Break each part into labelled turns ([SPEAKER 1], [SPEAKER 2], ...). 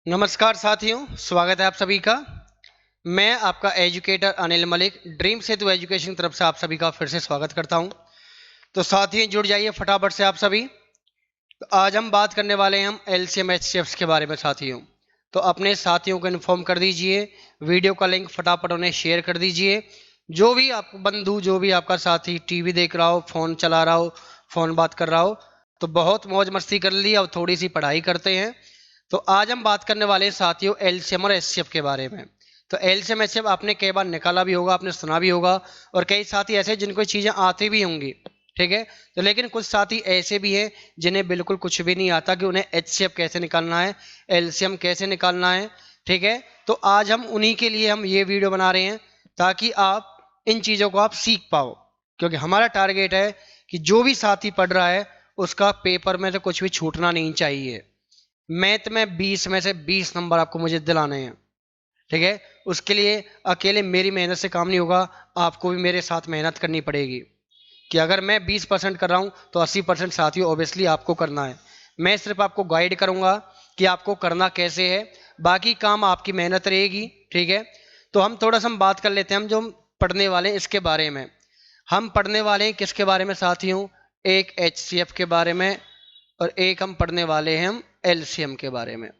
[SPEAKER 1] नमस्कार साथियों, स्वागत है आप सभी का। मैं आपका एजुकेटर अनिल मलिक ड्रीम सेतु एजुकेशन की तरफ से आप सभी का फिर से स्वागत करता हूं। तो साथियों जुड़ जाइए फटाफट से आप सभी। तो आज हम बात करने वाले हैं हम एलसीएम एचसीएफ के बारे में साथियों। तो अपने साथियों को इन्फॉर्म कर दीजिए, वीडियो का लिंक फटाफट उन्हें शेयर कर दीजिए। जो भी आप बंधु, जो भी आपका साथी टीवी देख रहा हो, फोन चला रहा हो, फोन बात कर रहा हो, तो बहुत मौज मस्ती कर ली, अब थोड़ी सी पढ़ाई करते हैं। तो आज हम बात करने वाले हैं साथियों एलसीएम और एचसीएफ के बारे में। तो एलसीएम एचसीएफ आपने कई बार निकाला भी होगा, आपने सुना भी होगा, और कई साथी ऐसे जिनको चीजें आती भी होंगी, ठीक है। तो लेकिन कुछ साथी ऐसे भी हैं जिन्हें बिल्कुल कुछ भी नहीं आता कि उन्हें एचसीएफ कैसे निकालना है, एलसीएम कैसे निकालना है, ठीक है। तो आज हम उन्हीं के लिए हम ये वीडियो बना रहे हैं ताकि आप इन चीजों को आप सीख पाओ, क्योंकि हमारा टारगेट है कि जो भी साथी पढ़ रहा है उसका पेपर में से कुछ भी छूटना नहीं चाहिए। मैथ में 20 में से 20 नंबर आपको मुझे दिलाने हैं, ठीक है। उसके लिए अकेले मेरी मेहनत से काम नहीं होगा, आपको भी मेरे साथ मेहनत करनी पड़ेगी। कि अगर मैं 20% कर रहा हूं तो 80% साथियों ऑब्वियसली आपको करना है। मैं सिर्फ आपको गाइड करूंगा कि आपको करना कैसे है, बाकी काम आपकी मेहनत रहेगी, ठीक है। तो हम थोड़ा सा हम बात कर लेते हैं, हम जो पढ़ने वाले हैं इसके बारे में। हम पढ़ने वाले हैं किसके बारे में साथियों? एक एचसीएफ के बारे में, और एक हम पढ़ने वाले हैं हम एलसीएम के बारे में।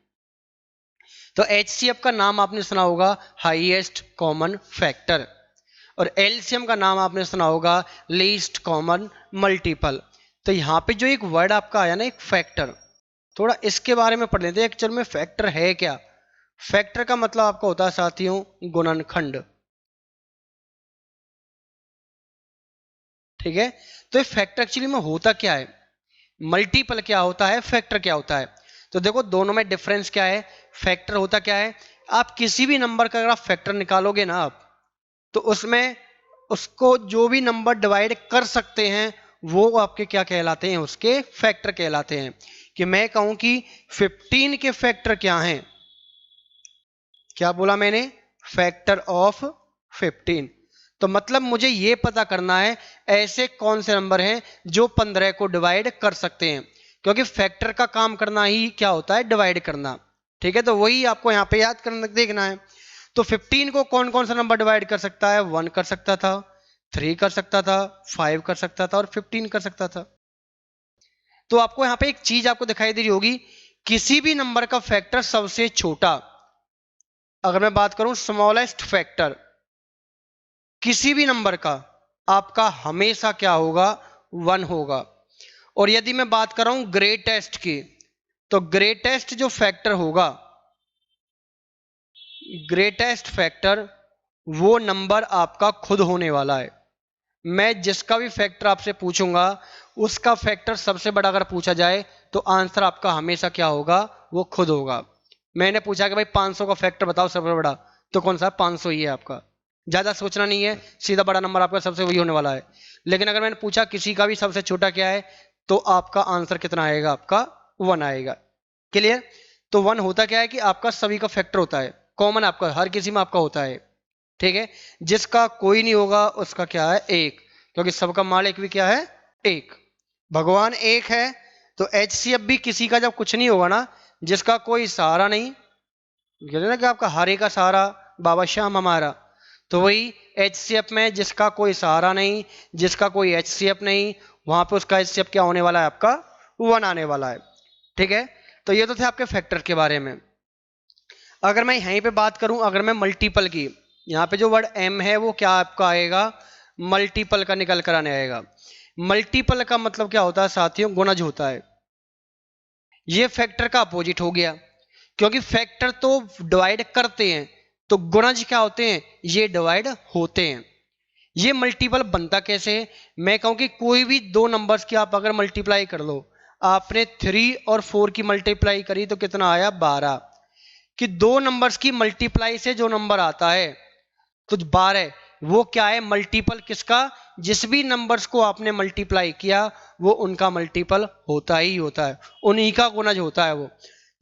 [SPEAKER 1] तो एचसीएफ का नाम आपने सुना होगा हाईएस्ट कॉमन फैक्टर, और एलसीएम का नाम आपने सुना होगा लीस्ट कॉमन मल्टीपल। तो यहां पे जो एक वर्ड आपका आया ना, एक फैक्टर, थोड़ा इसके बारे में पढ़ लेते हैं। एक्चुअल में फैक्टर है क्या? फैक्टर का मतलब आपका होता है साथियों गुणनखंड, ठीक है। तो ये फैक्टर एक्चुअली में होता क्या है, मल्टीपल क्या होता है, फैक्टर क्या होता है? तो देखो दोनों में डिफरेंस क्या है। फैक्टर होता क्या है, आप किसी भी नंबर का अगर आप फैक्टर निकालोगे ना आप, तो उसमें उसको जो भी नंबर डिवाइड कर सकते हैं वो आपके क्या कहलाते हैं, उसके फैक्टर कहलाते हैं। कि मैं कहूं कि 15 के फैक्टर क्या हैं? क्या बोला मैंने? Factor of 15। तो मतलब मुझे ये पता करना है ऐसे कौन से नंबर हैं जो 15 को डिवाइड कर सकते हैं, क्योंकि फैक्टर का काम करना ही क्या होता है, डिवाइड करना, ठीक है। तो वही आपको यहां पे याद करना, देखना है। तो 15 को कौन कौन सा नंबर डिवाइड कर सकता है? 1 कर सकता था, 3 कर सकता था, 5 कर सकता था, और 15 कर सकता था। तो आपको यहां पे एक चीज आपको दिखाई दे रही होगी, किसी भी नंबर का फैक्टर सबसे छोटा, अगर मैं बात करूं स्मॉलेस्ट फैक्टर किसी भी नंबर का, आपका हमेशा क्या होगा? 1 होगा। और यदि मैं बात कर रहा हूं ग्रेटेस्ट की, तो ग्रेटेस्ट जो फैक्टर होगा, ग्रेटेस्ट फैक्टर वो नंबर आपका खुद होने वाला है। मैं जिसका भी फैक्टर आपसे पूछूंगा, उसका फैक्टर सबसे बड़ा अगर पूछा जाए तो आंसर आपका हमेशा क्या होगा? वो खुद होगा। मैंने पूछा कि भाई 500 का फैक्टर बताओ सबसे बड़ा, तो कौन सा? 500 ही है आपका। ज्यादा सोचना नहीं है, सीधा बड़ा नंबर आपका सबसे वही होने वाला है। लेकिन अगर मैंने पूछा किसी का भी सबसे छोटा क्या है, तो आपका आंसर कितना आएगा? आपका 1 आएगा। क्लियर? तो 1 होता क्या है कि आपका सभी का फैक्टर होता है, कॉमन आपका हर किसी में आपका होता है, ठीक है। जिसका कोई नहीं होगा उसका क्या है? 1, क्योंकि सबका मालिक भी क्या है? 1। भगवान एक है। तो एचसीएफ भी किसी का जब कुछ नहीं होगा ना, जिसका कोई सहारा नहीं, कहते ना कि आपका हारे का सहारा बाबा श्याम हमारा, तो वही एचसीएफ में जिसका कोई सहारा नहीं, जिसका कोई एचसीएफ नहीं, वहां पे उसका एचसीएफ क्या होने वाला है? आपका 1 आने वाला है, ठीक है। तो ये तो थे आपके फैक्टर के बारे में। अगर मैं यहीं पे बात करूं, अगर मैं मल्टीपल की, यहाँ पे जो वर्ड एम है वो क्या आपका आएगा? मल्टीपल का निकल कर आने आएगा। मल्टीपल का मतलब क्या होता है साथियों? गुणज होता है। ये फैक्टर का अपोजिट हो गया, क्योंकि फैक्टर तो डिवाइड करते हैं, तो गुणज क्या होते हैं? ये डिवाइड होते हैं। ये मल्टीपल बनता कैसे है? मैं कहूं कि कोई भी दो नंबर्स की आप अगर मल्टीप्लाई कर लो, आपने 3 और 4 की मल्टीप्लाई करी तो कितना आया? 12। कि दो नंबर्स की मल्टीप्लाई से जो नंबर आता है, तो 12, वो क्या है? मल्टीपल किसका? जिस भी नंबर्स को आपने मल्टीप्लाई किया वो उनका मल्टीपल होता ही होता है, उन्हीं का गुणज होता है वो।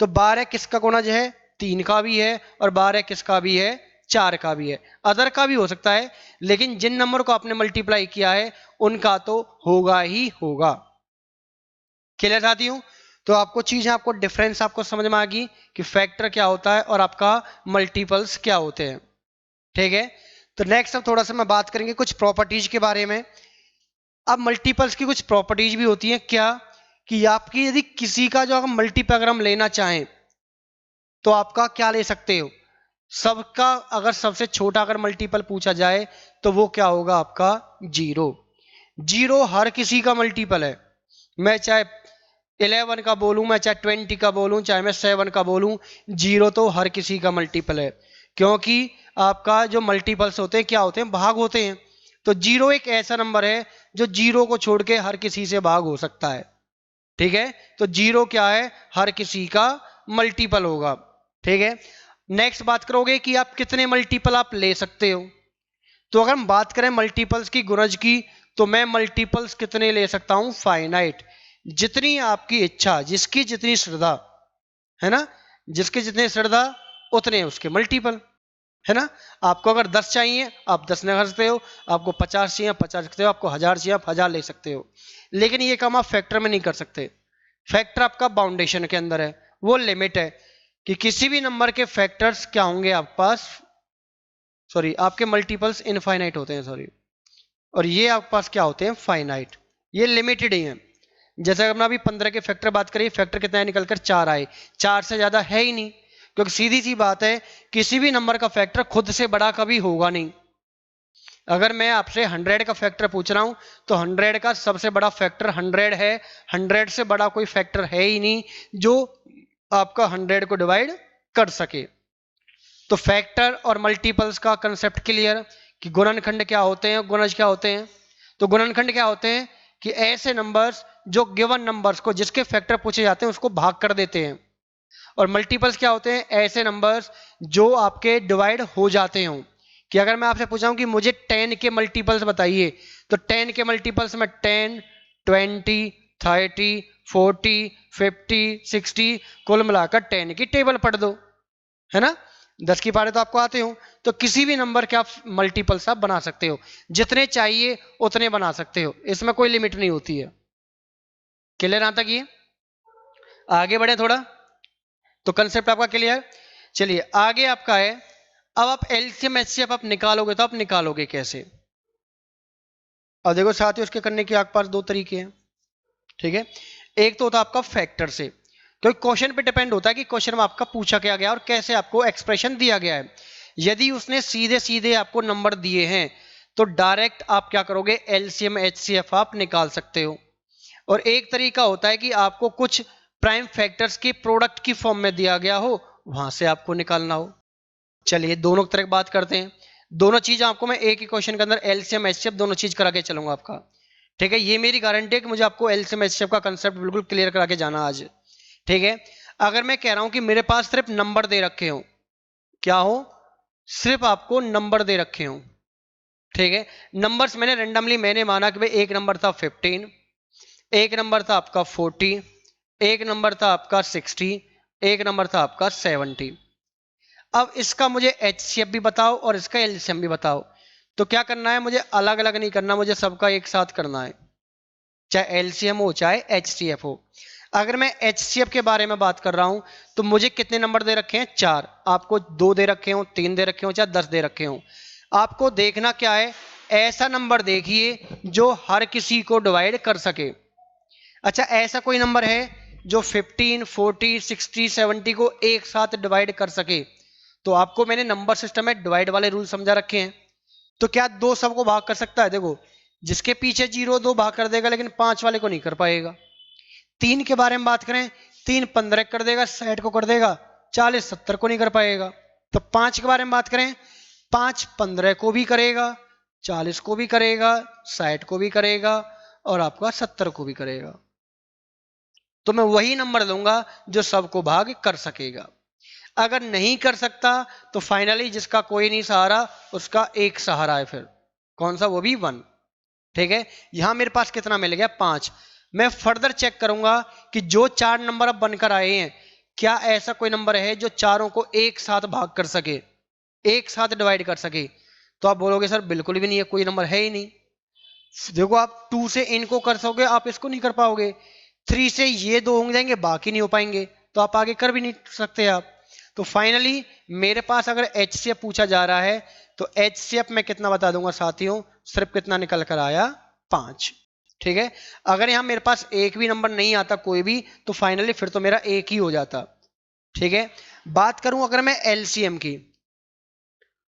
[SPEAKER 1] तो 12 किसका गुणज है? 3 का भी है, और 12 किसका भी है? 4 का भी है। अदर का भी हो सकता है, लेकिन जिन नंबर को आपने मल्टीप्लाई किया है उनका तो होगा ही होगा। क्लियर साथियों? तो आपको चीजें, आपको डिफरेंस आपको समझ में आ गई कि फैक्टर क्या होता है और आपका मल्टीपल्स क्या होते हैं। ठीक है, तो नेक्स्ट अब थोड़ा सा मैं बात करेंगे कुछ प्रॉपर्टीज के बारे में। अब मल्टीपल्स की कुछ प्रॉपर्टीज भी होती हैं क्या, कि आपकी यदि किसी का जो आप मल्टीपल अगर हम लेना चाहें तो आपका क्या ले सकते हो, सबका अगर सबसे छोटा अगर मल्टीपल पूछा जाए तो वो क्या होगा आपका जीरो। जीरो हर किसी का मल्टीपल है, मैं चाहे 11 का बोलूं, मैं चाहे 20 का बोलूं, चाहे मैं 7 का बोलूं, जीरो तो हर किसी का मल्टीपल है। क्योंकि आपका जो मल्टीपल्स होते हैं क्या होते हैं, भाग होते हैं। तो जीरो एक ऐसा नंबर है जो जीरो को छोड़ के हर किसी से भाग हो सकता है। ठीक है, तो जीरो क्या है, हर किसी का मल्टीपल होगा। ठीक है, नेक्स्ट बात करोगे कि आप कितने मल्टीपल आप ले सकते हो। तो अगर हम बात करें मल्टीपल्स की, गुणज की, तो मैं मल्टीपल्स कितने ले सकता हूं, फाइनाइट, जितनी आपकी इच्छा, जिसकी जितनी श्रद्धा, है ना, जिसके जितने श्रद्धा उतने उसके मल्टीपल, है ना। आपको अगर 10 चाहिए आप 10 ले सकते हो, आपको 50 चाहिए 50 सकते हो, आपको 1000 चाहिए आप 1000 ले सकते हो। लेकिन ये काम आप फैक्टर में नहीं कर सकते। फैक्टर आपका बाउंडेशन के अंदर है, वो लिमिट है कि किसी भी नंबर के फैक्टर्स क्या होंगे आपके पास, सॉरी आपके मल्टीपल्स इनफाइनाइट होते हैं, सॉरी, और ये आपके पास क्या होते हैं, फाइनाइट, ये लिमिटेड ही है। जैसे हमने अभी 15 के फैक्टर बात करी, फैक्टर कितना निकलकर 4 आए, 4 से ज्यादा है ही नहीं, क्योंकि सीधी सी बात है किसी भी नंबर का फैक्टर खुद से बड़ा कभी होगा नहीं। अगर मैं आपसे 100 का फैक्टर पूछ रहा हूं तो 100 का सबसे बड़ा फैक्टर 100 है, 100 से बड़ा कोई फैक्टर है ही नहीं जो आपका 100 को डिवाइड कर सके। तो फैक्टर और मल्टीपल्स का कंसेप्ट क्लियर, कि गुणनखंड क्या होते हैं, गुणज क्या होते हैं। तो गुणनखंड क्या होते हैं कि ऐसे नंबर्स जो गिवन नंबर्स को जिसके फैक्टर पूछे जाते हैं उसको भाग कर देते हैं। और मल्टीपल्स क्या होते हैं, ऐसे नंबर्स जो आपके डिवाइड हो जाते हों। कि अगर मैं आपसे पूछाऊं कि मुझे 10 के मल्टीपल्स बताइए, तो 10 के मल्टीपल्स में 10, 20, 30, 40, 50, 60, कुल मिलाकर 10 की टेबल पढ़ दो, है ना। 10 की पारे तो आपको आते हो, तो किसी भी नंबर के आप मल्टीपल्स आप बना सकते हो, जितने चाहिए उतने बना सकते हो, इसमें कोई लिमिट नहीं होती है। क्लियर यहां तक ये, आगे बढ़े थोड़ा, तो कंसेप्ट आपका क्लियर। चलिए आगे आपका है, अब आप एलसीएम एचसीएफ आप निकालोगे तो आप निकालोगे कैसे। अब देखो साथियों, उसके करने के आपके पास दो तरीके हैं। ठीक है, एक तो होता है आपका फैक्टर से, क्योंकि क्वेश्चन पे डिपेंड होता है कि क्वेश्चन में आपका पूछा क्या गया और कैसे आपको एक्सप्रेशन दिया गया है। यदि उसने सीधे सीधे आपको नंबर दिए हैं तो डायरेक्ट आप क्या करोगे, एलसीएम एचसीएफ आप निकाल सकते हो। और एक तरीका होता है कि आपको कुछ प्राइम फैक्टर्स के प्रोडक्ट की फॉर्म में दिया गया हो, वहां से आपको निकालना हो। चलिए दोनों तरह की बात करते हैं, दोनों चीज आपको मैं एक ही क्वेश्चन के अंदर एलसीएम एचसीएफ दोनों चीज करा के चलूंगा आपका। ठीक है, ये मेरी गारंटी है कि मुझे आपको एलसीएम एचसीएफ का कंसेप्ट बिल्कुल क्लियर करा के जाना आज। ठीक है, अगर मैं कह रहा हूं कि मेरे पास सिर्फ नंबर दे रखे हो, क्या हो, सिर्फ आपको नंबर दे रखे हो। ठीक है, नंबर्स मैंने रेंडमली मैंने माना कि भाई एक नंबर था 15, एक नंबर था आपका 40, एक नंबर था आपका 60, एक नंबर था आपका 70। अब इसका मुझे एचसीएफ भी बताओ और इसका एलसीएम भी बताओ। तो क्या करना है, मुझे अलग अलग नहीं करना, मुझे सबका एक साथ करना है, चाहे एलसीएम हो चाहे एचसीएफ हो। अगर मैं एचसीएफ के बारे में बात कर रहा हूं तो मुझे कितने नंबर दे रखे हैं, 4, आपको 2 दे रखे हो, 3 दे रखे हो, चाहे 10 दे रखे हो। आपको देखना क्या है, ऐसा नंबर देखिए जो हर किसी को डिवाइड कर सके। अच्छा, ऐसा कोई नंबर है जो 15, 40, 60, 70 को एक साथ डिवाइड कर सके। तो आपको मैंने नंबर सिस्टम में डिवाइड वाले रूल समझा रखे हैं। तो क्या 2 सबको भाग कर सकता है, देखो जिसके पीछे 0 2 भाग कर देगा, लेकिन 5 वाले को नहीं कर पाएगा। 3 के बारे में बात करें, 3 15 कर देगा, 60 को कर देगा, 40 70 को नहीं कर पाएगा। तो 5 के बारे में बात करें, 5 15 को भी करेगा, 40 को भी करेगा, 60 को भी करेगा, और आपका 70 को भी करेगा। तो मैं वही नंबर दूंगा जो सबको भाग कर सकेगा। अगर नहीं कर सकता तो फाइनली जिसका कोई नहीं सहारा उसका एक सहारा है, फिर कौन सा, वो भी 1। ठीक है, यहां मेरे पास कितना मिल गया, 5। मैं फर्दर चेक करूंगा कि जो 4 नंबर अब बनकर आए हैं, क्या ऐसा कोई नंबर है जो चारों को एक साथ भाग कर सके, एक साथ डिवाइड कर सके। तो आप बोलोगे सर बिल्कुल भी नहीं है, कोई नंबर है ही नहीं। देखो आप 2 से इनको कर सकोगे, आप इसको नहीं कर पाओगे। 3 से ये 2 हो जाएंगे, बाकी नहीं हो पाएंगे, तो आप आगे कर भी नहीं सकते आप। तो फाइनली मेरे पास अगर HCF पूछा जा रहा है तो HCF मैं कितना बता दूंगा साथियों, सिर्फ कितना निकल कर आया, 5। ठीक है, अगर यहां मेरे पास एक भी नंबर नहीं आता कोई भी, तो फाइनली फिर तो मेरा एक ही हो जाता। ठीक है, बात करूं अगर मैं LCM की,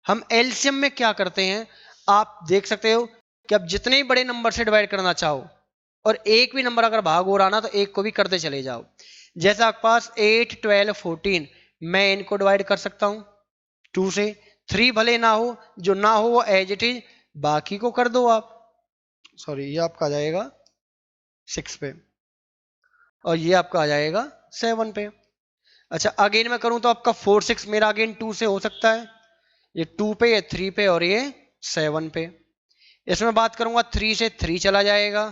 [SPEAKER 1] हम LCM में क्या करते हैं, आप देख सकते हो कि आप जितने ही बड़े नंबर से डिवाइड करना चाहो और एक भी नंबर अगर भाग हो रहा ना, तो एक को भी करते चले जाओ। जैसे आपके पास 8, 12, 14, मैं इनको डिवाइड कर सकता हूं 2 से। 3 भले ना हो, जो ना हो वो एज इट इज, बाकी को कर दो आप। सॉरी, ये आपका आ जाएगा 6 पे और ये आपका आ जाएगा 7 पे। अच्छा, अगेन मैं करूं तो आपका 4, 6 मेरा अगेन 2 से हो सकता है, ये 2 पे, ये 3 पे और ये 7 पे। इसमें बात करूंगा 3 से 3 चला जाएगा।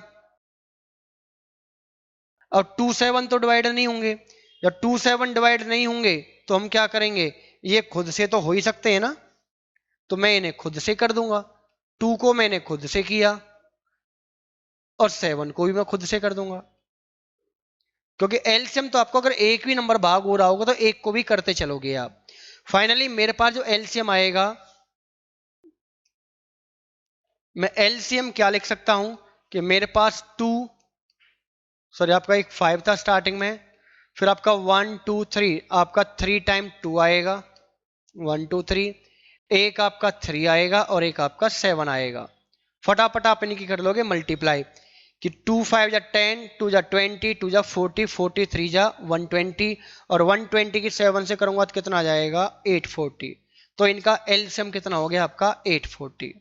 [SPEAKER 1] अब 2, 7 तो डिवाइड नहीं होंगे, जब 2, 7 डिवाइड नहीं होंगे तो हम क्या करेंगे, ये खुद से तो हो ही सकते हैं ना, तो मैं इन्हें खुद से कर दूंगा। 2 को मैंने खुद से किया और 7 को भी मैं खुद से कर दूंगा, क्योंकि एलसीएम तो आपको अगर एक भी नंबर भाग हो रहा होगा तो एक को भी करते चलोगे आप। फाइनली मेरे पास जो एलसीएम आएगा, मैं एलसीएम क्या लिख सकता हूं कि मेरे पास 2, सॉरी आपका एक 5 था स्टार्टिंग में, फिर आपका 1, 2, 3, आपका 3 टाइम 2 आएगा, 1, 2, 3, एक आपका 3 आएगा और एक आपका 7 आएगा। फटाफट आप इनकी कर लोगे मल्टीप्लाई कि 2, 5 जा 10, 2 जा 20, 2 जा 40, 43 जा 120 और 120 की 7 से करूंगा तो कितना आ जाएगा, 840। तो इनका एलसीएम कितना हो गया आपका, 840।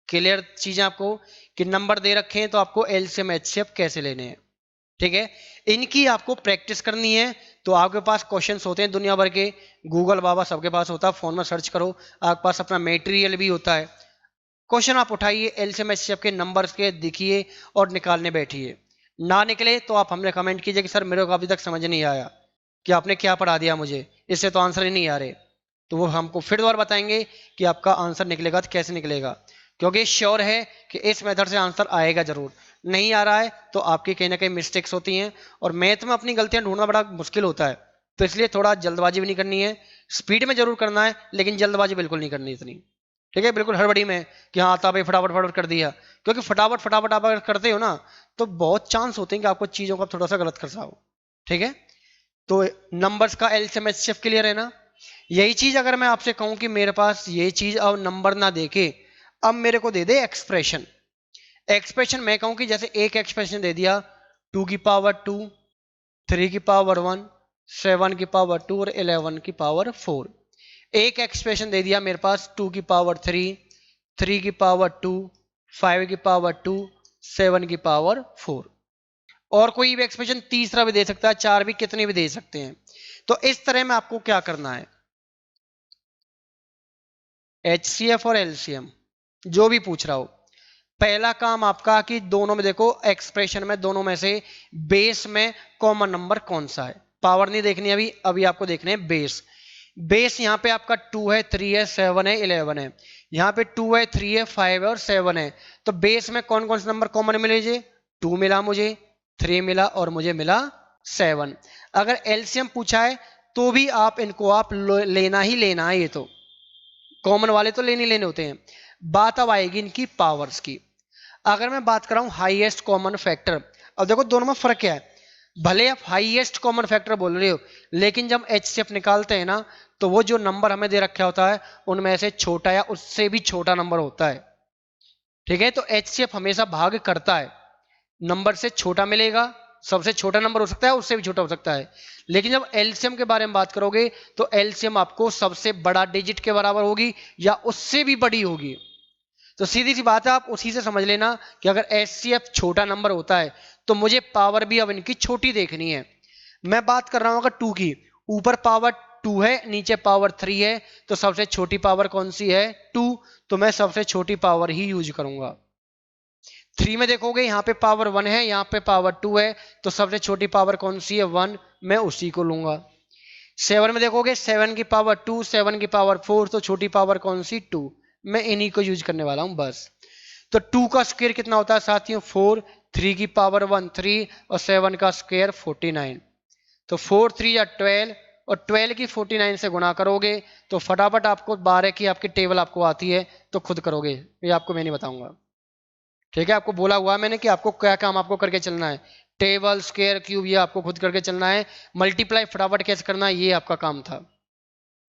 [SPEAKER 1] क्लियर चीजें आपको कि नंबर दे रखे हैं तो आपको एलसीएम एचसीएफ कैसे लेने हैं। ठीक है, इनकी आपको प्रैक्टिस करनी है। तो आपके पास क्वेश्चंस होते हैं दुनिया भर के, गूगल बाबा सबके पास होता है, फोन में सर्च करो, आपके पास अपना मटेरियल भी होता है। क्वेश्चन आप उठाइए, एलसीएम एचसीएफ के नंबर्स के दिखिए और निकालने बैठिए। ना निकले तो आप हमें कमेंट कीजिए कि सर मेरे को अभी तक समझ नहीं आया कि आपने क्या पढ़ा दिया मुझे, इससे तो आंसर ही नहीं आ रहे। तो वो हमको फिर दोबारा बताएंगे कि आपका आंसर निकलेगा तो कैसे निकलेगा, क्योंकि श्योर है कि इस मेथड से आंसर आएगा जरूर। नहीं आ रहा है तो आपकी कहीं ना कहीं मिस्टेक्स होती हैं, और मैथ में अपनी गलतियां ढूंढना बड़ा मुश्किल होता है, तो इसलिए थोड़ा जल्दबाजी भी नहीं करनी है, स्पीड में जरूर करना है लेकिन जल्दबाजी बिल्कुल नहीं करनी इतनी। ठीक है, बिल्कुल हड़बड़ी में कि हाँ आता भाई फटाफट फटाफट कर दिया, क्योंकि फटाफट फटाफट आप अगर करते हो ना तो बहुत चांस होते हैं कि आपको चीजों का थोड़ा सा गलत कर जाओ। ठीक है, तो नंबर्स का एलसीएम एचसीएफ क्लियर है ना। यही चीज अगर मैं आपसे कहूं कि मेरे पास ये चीज अब नंबर ना देके अब मेरे को दे दे एक्सप्रेशन, एक्सप्रेशन मैं कहूं कि जैसे एक एक्सप्रेशन दे दिया 2 की पावर 2, 3 की पावर 1, 7 की पावर 2 और 11 की पावर 4। एक एक्सप्रेशन दे दिया मेरे पास 2 की पावर 3, 3 की पावर 2, 5 की पावर 2, 7 की पावर 4। और कोई भी एक्सप्रेशन तीसरा भी दे सकता है, 4 भी, कितने भी दे सकते हैं। तो इस तरह में आपको क्या करना है, एचसीएफ और एलसीएम जो भी पूछ रहा हो, पहला काम आपका कि दोनों में देखो, एक्सप्रेशन में दोनों में से बेस में कॉमन नंबर कौन सा है। पावर नहीं देखनी अभी, अभी आपको देखने हैं बेस। बेस यहाँ पे आपका 2 है, 3 है, 7 है, 11 है। यहाँ पे 2 है, 3 है, 5 है और 7 है। तो बेस में कौन कौन से नंबर कॉमन मिले जी, 2 मिला मुझे, 3 मिला और मुझे मिला 7। अगर एलसीएम पूछा है तो भी आप इनको आप लेना ही लेना है, ये तो कॉमन वाले तो लेने लेने होते हैं। बात अब आएगी इनकी पावर्स की। अगर मैं बात कर रहा हूं हाईएस्ट कॉमन फैक्टर, अब देखो दोनों में फर्क क्या है, भले आप हाईएस्ट कॉमन फैक्टर बोल रहे हो लेकिन जब एचसीएफ निकालते हैं ना तो वो जो नंबर हमें दे रखा होता है उनमें से छोटा या उससे भी छोटा नंबर होता है। ठीक है, तो एचसीएफ हमेशा भाग करता है, नंबर से छोटा मिलेगा, सबसे छोटा नंबर हो सकता है, उससे भी छोटा हो सकता है। लेकिन जब एलसीएम के बारे में बात करोगे तो एलसीएम आपको सबसे बड़ा डिजिट के बराबर होगी या उससे भी बड़ी होगी। तो सीधी सी बात है, आप उसी से समझ लेना कि अगर एचसीएफ छोटा नंबर होता है तो मुझे पावर भी अब इनकी छोटी देखनी है। मैं बात कर रहा हूं अगर 2 की, ऊपर पावर 2 है, नीचे पावर 3 है, तो सबसे छोटी पावर कौन सी है, 2। तो मैं सबसे छोटी पावर ही यूज करूंगा। 3 में देखोगे यहाँ पे पावर 1 है, यहाँ पे पावर 2 है, तो सबसे छोटी पावर कौन सी है, 1, मैं उसी को लूंगा। 7 में देखोगे 7 की पावर 2, 7 की पावर 4, तो छोटी पावर कौन सी, 2, मैं इन्हीं को यूज करने वाला हूं बस। तो 2 का स्क्वायर कितना होता है साथियों, 4, 3 की पावर 1 3 और 7 का स्क्वायर 49। तो 4 3 या 12 और 12 की 49 से गुणा करोगे तो फटाफट आपको 12 की आपकी टेबल आपको आती है, तो खुद करोगे, ये आपको मैं नहीं बताऊंगा। ठीक है, आपको बोला हुआ मैंने कि आपको क्या काम आपको करके चलना है, टेबल स्क्वायर क्यूब ये आपको खुद करके चलना है। मल्टीप्लाई फटाफट कैसे करना है ये आपका काम था,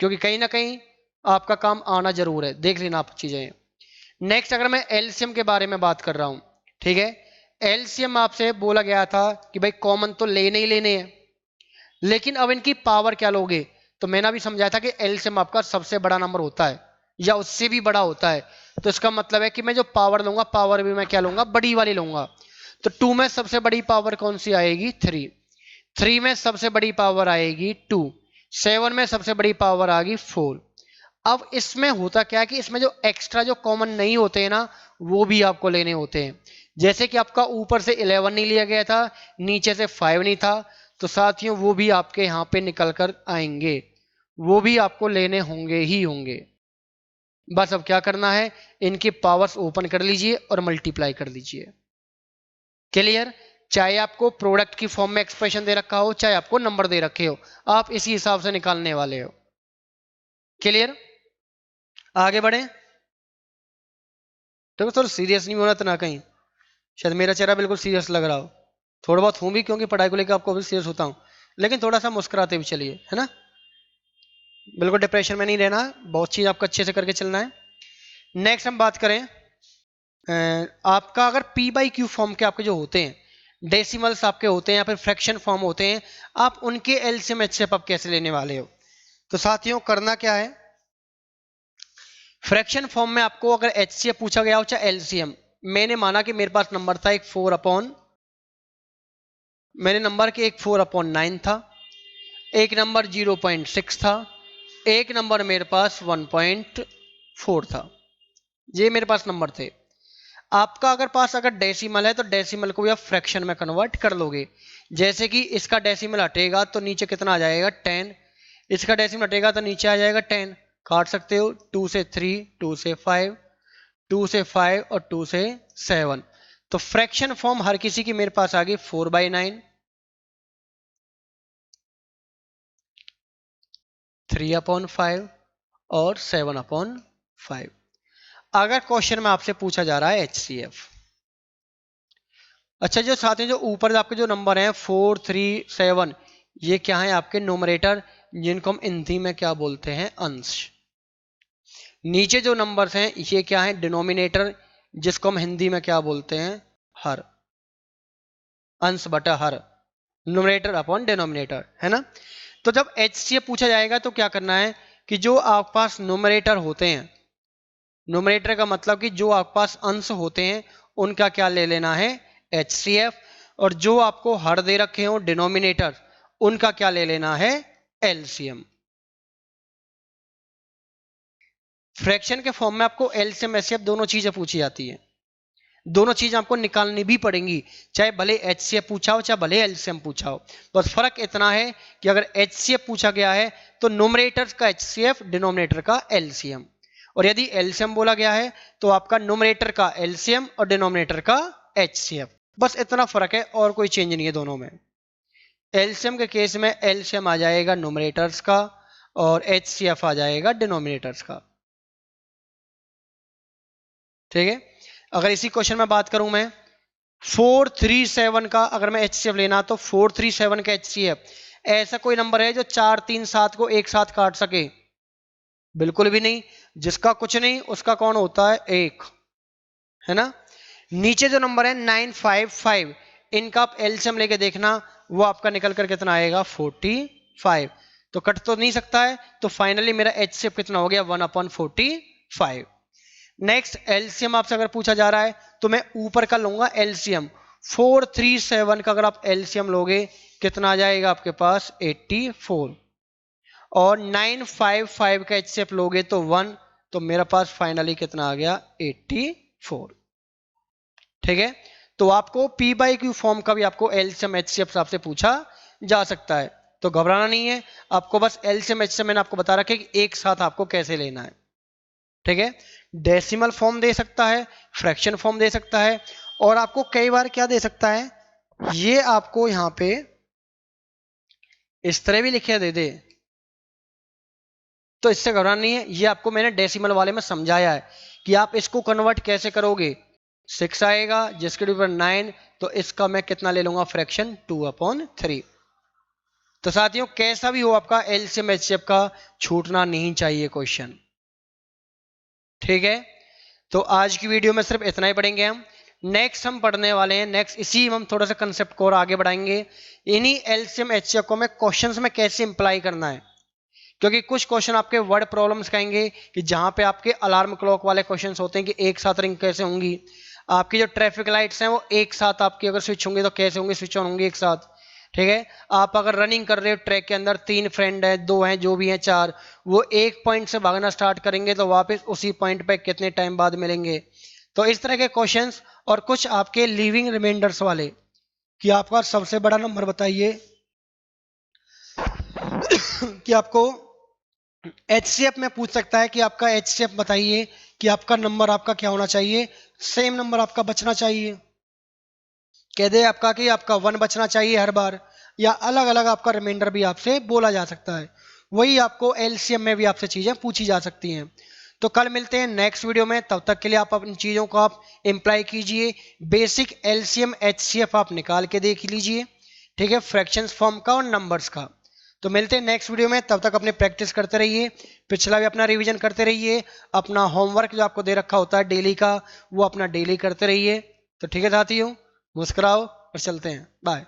[SPEAKER 1] क्योंकि कहीं ना कहीं आपका काम आना जरूर है, देख लेना आप चीजें। नेक्स्ट अगर मैं एलसीएम के बारे में बात कर रहा हूं, ठीक है, एलसीएम आपसे बोला गया था कि भाई कॉमन तो लेने ही लेने हैं, लेकिन अब इनकी पावर क्या लोगे, तो मैंने अभी समझाया था कि एलसीएम आपका सबसे बड़ा नंबर होता है या उससे भी बड़ा होता है, तो इसका मतलब है कि मैं जो पावर लूंगा पावर भी मैं क्या लूंगा, बड़ी वाली लूंगा। तो 2 में सबसे बड़ी पावर कौन सी आएगी, 3। 3 में सबसे बड़ी पावर आएगी 2। 7 में सबसे बड़ी पावर आ गई 4। अब इसमें होता क्या है कि इसमें जो एक्स्ट्रा जो कॉमन नहीं होते हैं ना, वो भी आपको लेने होते हैं। जैसे कि आपका ऊपर से 11 नहीं लिया गया था, नीचे से 5 नहीं था, तो साथियों वो भी आपके यहाँ पे निकल कर आएंगे, वो भी आपको लेने होंगे ही होंगे। बस अब क्या करना है, इनकी पावर्स ओपन कर लीजिए और मल्टीप्लाई कर लीजिए। क्लियर, चाहे आपको प्रोडक्ट की फॉर्म में एक्सप्रेशन दे रखा हो, चाहे आपको नंबर दे रखे हो, आप इसी हिसाब से निकालने वाले हो। क्लियर, आगे बढ़े। तो थोड़ा सीरियस नहीं होना तो ना कहीं, शायद मेरा चेहरा बिल्कुल सीरियस लग रहा हो, थोड़ा बहुत हूं भी, क्योंकि पढ़ाई को लेकर आपको भी सीरियस होता हूं, लेकिन थोड़ा सा मुस्कुराते भी चलिए, है ना, बिल्कुल डिप्रेशन में नहीं रहना, बहुत चीज आपको अच्छे से करके चलना है। नेक्स्ट हम बात करें, आपका अगर पी बाई क्यू फॉर्म के आपके जो होते हैं, डेसिमल्स आपके होते हैं या फिर फ्रैक्शन फॉर्म होते हैं, आप उनके एलसीएम एचसीएफ आप कैसे लेने वाले हो। तो साथियों करना क्या है, फ्रैक्शन फॉर्म में आपको अगर एचसीएफ पूछा गया हो चाहे एलसीएम, मैंने माना कि मेरे पास नंबर था एक 4 मेरे नंबर के एक 4/9 था, एक नंबर 0.6 था, एक नंबर मेरे पास 1.4 था, ये मेरे पास नंबर थे। आपका अगर पास अगर डेसिमल है तो डेसिमल को भी आप फ्रैक्शन में कन्वर्ट कर लोगे। जैसे कि इसका डेसिमल हटेगा तो नीचे कितना आ जाएगा 10, इसका डेसिमल हटेगा तो नीचे आ जाएगा 10, काट सकते हो 2 से 3, 2 से 5, 2 से 5 और 2 से 7। तो फ्रैक्शन फॉर्म हर किसी की मेरे पास आ गई 4/9, 3/5 और 7/5। अगर क्वेश्चन में आपसे पूछा जा रहा है एचसीएफ, अच्छा जो साथ में जो ऊपर आपके जो नंबर हैं 4 3 7, ये क्या है आपके न्यूमरेटर, जिनको हम हिंदी में क्या बोलते हैं, अंश। नीचे जो नंबर्स हैं ये क्या है, डिनोमिनेटर, जिसको हम हिंदी में क्या बोलते हैं, हर, अंश बटा हर, न्यूमरेटर अपॉन डिनोमिनेटर, है ना। तो जब एचसीएफ पूछा जाएगा तो क्या करना है कि जो आपके पास न्यूमरेटर होते हैं, न्यूमरेटर का मतलब कि जो आपके पास अंश होते हैं उनका क्या ले लेना है, एचसीएफ, और जो आपको हर दे रखे हो डिनोमिनेटर, उनका क्या ले लेना है, एलसीएम। फ्रैक्शन के फॉर्म में आपको एलसीएम एचसीएफ दोनों चीजें पूछी जाती है, दोनों चीज आपको निकालनी भी पड़ेंगी, चाहे भले एचसीएफ पूछा हो चाहे भले एलसीएम पूछा हो। बस फर्क इतना है कि अगर एचसीएफ पूछा गया है तो न्यूमरेटर का एचसीएफ, डिनोमिनेटर का एलसीएम, और यदि एलसीएम बोला गया है तो आपका न्यूमरेटर का एलसीएम और डिनोमिनेटर का एचसीएफ। बस इतना फर्क है और कोई चेंज नहीं है दोनों में। एलसीएम के केस में एलसीएम आ जाएगा न्यूमरेटर्स का और एचसीएफ आ जाएगा डिनोमिनेटर्स का। ठीक है, अगर इसी क्वेश्चन में बात करूं मैं 437 का, अगर मैं एचसीएफ लेना तो 437 का एचसीएफ, ऐसा कोई नंबर है जो 4 3 7 को एक साथ काट सके, बिल्कुल भी नहीं। जिसका कुछ नहीं उसका कौन होता है, एक, है ना। नीचे जो नंबर है 955, इनका आप एलसीएम लेके देखना, वो आपका निकल कर कितना आएगा, 45, तो कट तो नहीं सकता है, तो फाइनली मेरा एचसीएफ कितना हो गया, 1/45। नेक्स्ट एलसीएम आपसे अगर पूछा जा रहा है तो मैं ऊपर का लूंगा एलसीएम, 437 का अगर आप एलसीएम लोगे कितना आ जाएगा आपके पास, 84, और 955 का एचसीएफ लोगे तो 1, तो मेरा पास फाइनली कितना आ गया, 84। ठीक है, तो आपको पी बाई क्यू फॉर्म का भी आपको एलसीएम एचसीएफ आपसे पूछा जा सकता है, तो घबराना नहीं है, आपको बस एलसीएम एचसीएफ मैंने आपको बता रखा है कि एक साथ आपको कैसे लेना है। ठीक है, डेसिमल फॉर्म दे सकता है, फ्रैक्शन फॉर्म दे सकता है, और आपको कई बार क्या दे सकता है, ये आपको यहां पे इस तरह भी लिखे दे दे, तो इससे घबराना नहीं है। ये आपको मैंने डेसिमल वाले में समझाया है कि आप इसको कन्वर्ट कैसे करोगे। 6 आएगा जिसके ऊपर 9, तो इसका मैं कितना ले लूंगा, फ्रैक्शन 2/3। तो साथियों कैसा भी हो आपका एलसीएम एचसीएफ का छूटना नहीं चाहिए क्वेश्चन, ठीक है। तो आज की वीडियो में सिर्फ इतना ही पढ़ेंगे हम। नेक्स्ट हम पढ़ने वाले हैं, नेक्स्ट इसी हम थोड़ा सा कंसेप्ट को और आगे बढ़ाएंगे। इन्हीं एलसीएम एचसीएफ को मैं क्वेश्चंस में कैसे इंप्लाई करना है, क्योंकि कुछ क्वेश्चन आपके वर्ड प्रॉब्लम्स कहेंगे कि जहां पे आपके अलार्म क्लॉक वाले क्वेश्चंस होते हैं कि एक साथ रिंग कैसे होंगी, आपकी जो ट्रैफिक लाइट्स हैं वो एक साथ आपकी अगर स्विच होंगी तो कैसे होंगी, स्विच ऑन होंगी एक साथ, ठीक है। आप अगर रनिंग कर रहे हो ट्रैक के अंदर, 3 फ्रेंड है, 2 हैं, जो भी हैं 4, वो एक पॉइंट से भागना स्टार्ट करेंगे तो वापस उसी पॉइंट पे कितने टाइम बाद मिलेंगे। तो इस तरह के क्वेश्चंस, और कुछ आपके लिविंग रिमाइंडर्स वाले कि आपका सबसे बड़ा नंबर बताइए कि आपको एचसीएफ में पूछ सकता है कि आपका एचसीएफ बताइए कि आपका नंबर आपका क्या होना चाहिए, सेम नंबर आपका बचना चाहिए, कह दे आपका कि आपका 1 बचना चाहिए हर बार, या अलग अलग आपका रिमाइंडर भी आपसे बोला जा सकता है। वही आपको एलसीएम में भी आपसे चीजें पूछी जा सकती हैं। तो कल मिलते हैं नेक्स्ट वीडियो में, तब तक के लिए आप अपनी चीजों को आप इम्प्लाई कीजिए। बेसिक एलसीएम एचसीएफ आप निकाल के देख लीजिए, ठीक है, फ्रैक्शंस फॉर्म का और नंबर्स का। तो मिलते हैं नेक्स्ट वीडियो में, तब तक अपनी प्रैक्टिस करते रहिए, पिछला भी अपना रिवीजन करते रहिए, अपना होमवर्क जो आपको दे रखा होता है डेली का वो अपना डेली करते रहिए। तो ठीक है साथियों, मुस्कुराओ और चलते हैं, बाय।